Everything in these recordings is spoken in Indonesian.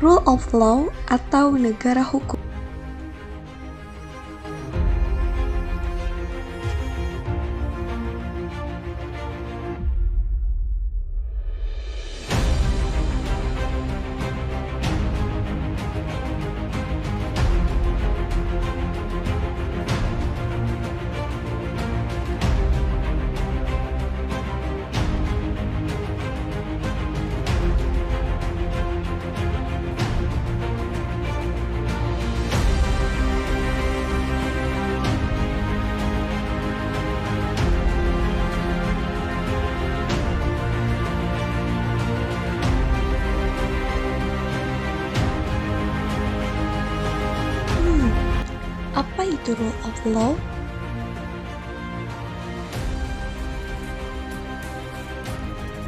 Rule of law atau negara hukum. Apa itu rule of law?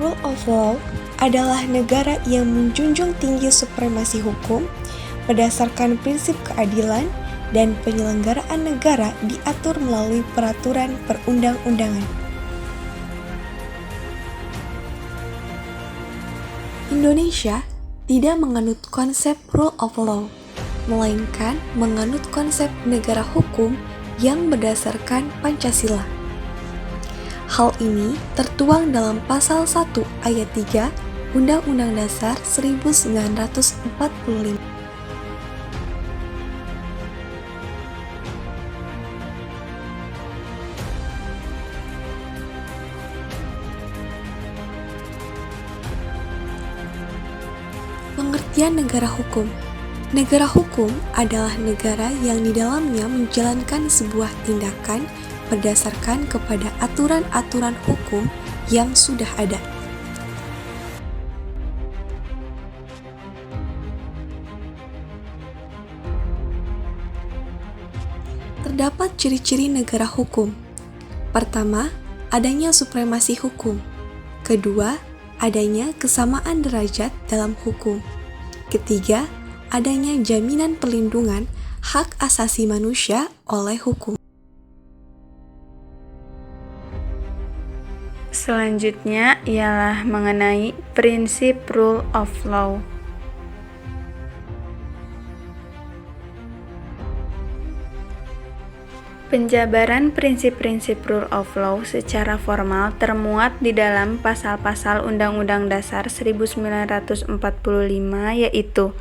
Rule of law adalah negara yang menjunjung tinggi supremasi hukum berdasarkan prinsip keadilan dan penyelenggaraan negara diatur melalui peraturan perundang-undangan. Indonesia tidak menganut konsep rule of law, melainkan menganut konsep negara hukum yang berdasarkan Pancasila. Hal ini tertuang dalam pasal 1 ayat 3 Undang-Undang Dasar 1945. Pengertian negara hukum. Negara hukum adalah negara yang di dalamnya menjalankan sebuah tindakan berdasarkan kepada aturan-aturan hukum yang sudah ada. Terdapat ciri-ciri negara hukum. Pertama, adanya supremasi hukum. Kedua, adanya kesamaan derajat dalam hukum. Ketiga, adanya jaminan perlindungan hak asasi manusia oleh hukum. Selanjutnya ialah mengenai prinsip rule of law. Penjabaran prinsip-prinsip rule of law secara formal termuat di dalam pasal-pasal Undang-Undang Dasar 1945, yaitu: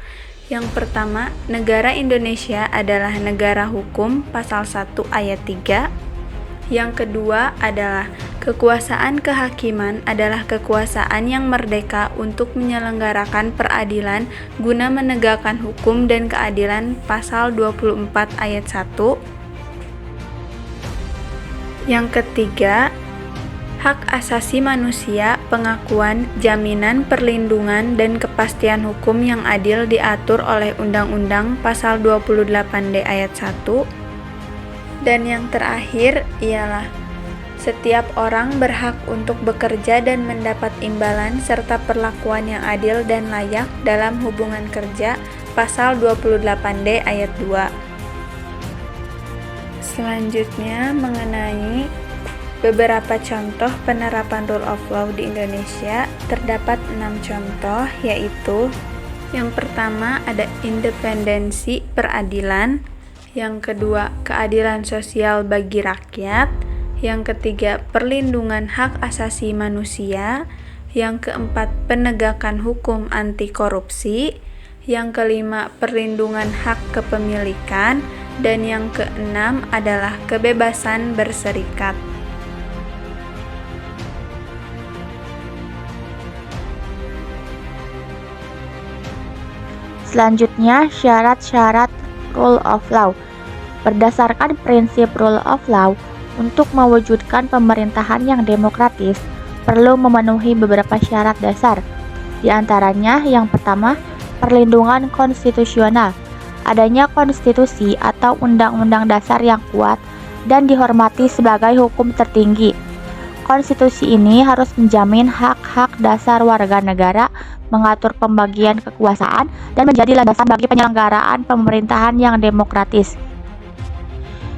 yang pertama, negara Indonesia adalah negara hukum, pasal 1 ayat 3. Yang kedua adalah kekuasaan kehakiman adalah kekuasaan yang merdeka untuk menyelenggarakan peradilan guna menegakkan hukum dan keadilan, pasal 24 ayat 1. Yang ketiga, hak asasi manusia, pengakuan, jaminan, perlindungan, dan kepastian hukum yang adil diatur oleh Undang-Undang Pasal 28D ayat 1. Dan yang terakhir ialah setiap orang berhak untuk bekerja dan mendapat imbalan serta perlakuan yang adil dan layak dalam hubungan kerja, Pasal 28D ayat 2. Selanjutnya mengenai beberapa contoh penerapan rule of law di Indonesia. Terdapat 6 contoh, yaitu: yang pertama ada independensi peradilan, yang kedua keadilan sosial bagi rakyat, yang ketiga perlindungan hak asasi manusia, yang keempat penegakan hukum anti korupsi, yang kelima perlindungan hak kepemilikan, dan yang keenam adalah kebebasan berserikat. Selanjutnya, syarat-syarat rule of law. Berdasarkan prinsip rule of law, untuk mewujudkan pemerintahan yang demokratis, perlu memenuhi beberapa syarat dasar. Di antaranya, yang pertama, perlindungan konstitusional. Adanya konstitusi atau undang-undang dasar yang kuat dan dihormati sebagai hukum tertinggi. Konstitusi ini harus menjamin hak-hak dasar warga negara, mengatur pembagian kekuasaan, dan menjadi landasan bagi penyelenggaraan pemerintahan yang demokratis.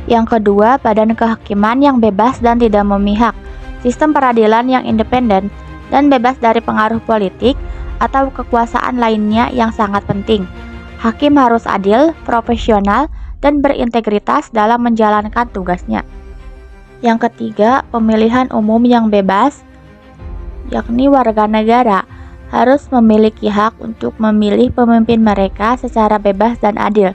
Yang kedua, badan kehakiman yang bebas dan tidak memihak, sistem peradilan yang independen dan bebas dari pengaruh politik, atau kekuasaan lainnya yang sangat penting. Hakim harus adil, profesional, dan berintegritas dalam menjalankan tugasnya. Yang ketiga, pemilihan umum yang bebas, yakni warga negara harus memiliki hak untuk memilih pemimpin mereka secara bebas dan adil.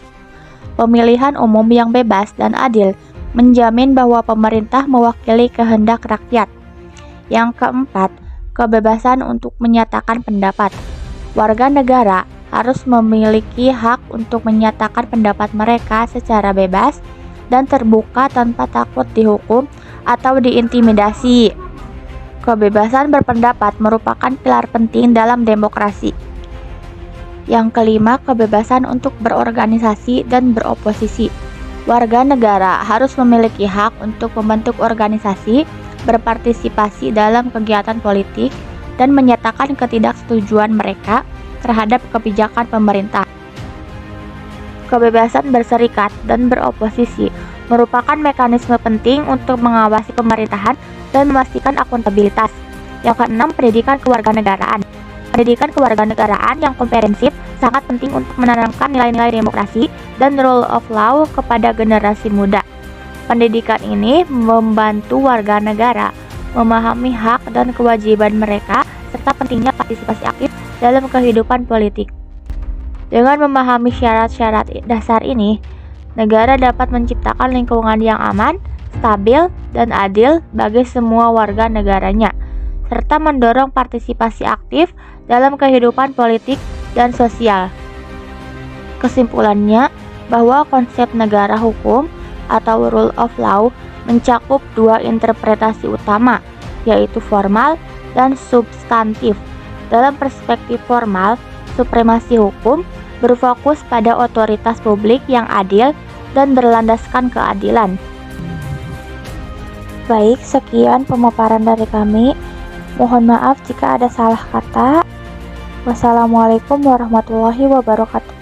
Pemilihan umum yang bebas dan adil menjamin bahwa pemerintah mewakili kehendak rakyat. Yang keempat, kebebasan untuk menyatakan pendapat. Warga negara harus memiliki hak untuk menyatakan pendapat mereka secara bebas dan terbuka tanpa takut dihukum atau diintimidasi. Kebebasan berpendapat merupakan pilar penting dalam demokrasi. Yang kelima, kebebasan untuk berorganisasi dan beroposisi. Warga negara harus memiliki hak untuk membentuk organisasi, berpartisipasi dalam kegiatan politik, dan menyatakan ketidaksetujuan mereka terhadap kebijakan pemerintah. Kebebasan berserikat dan beroposisi merupakan mekanisme penting untuk mengawasi pemerintahan dan memastikan akuntabilitas. Yang keenam, pendidikan kewarganegaraan. Pendidikan kewarganegaraan yang komprehensif sangat penting untuk menanamkan nilai-nilai demokrasi dan rule of law kepada generasi muda. Pendidikan ini membantu warga negara memahami hak dan kewajiban mereka serta pentingnya partisipasi aktif dalam kehidupan politik. Dengan memahami syarat-syarat dasar ini, negara dapat menciptakan lingkungan yang aman, stabil, dan adil bagi semua warga negaranya, serta mendorong partisipasi aktif dalam kehidupan politik dan sosial. Kesimpulannya, bahwa konsep negara hukum atau rule of law mencakup dua interpretasi utama, yaitu formal dan substantif. Dalam perspektif formal, supremasi hukum berfokus pada otoritas publik yang adil dan berlandaskan keadilan. Baik, sekian pemaparan dari kami. Mohon maaf jika ada salah kata. Wassalamualaikum warahmatullahi wabarakatuh.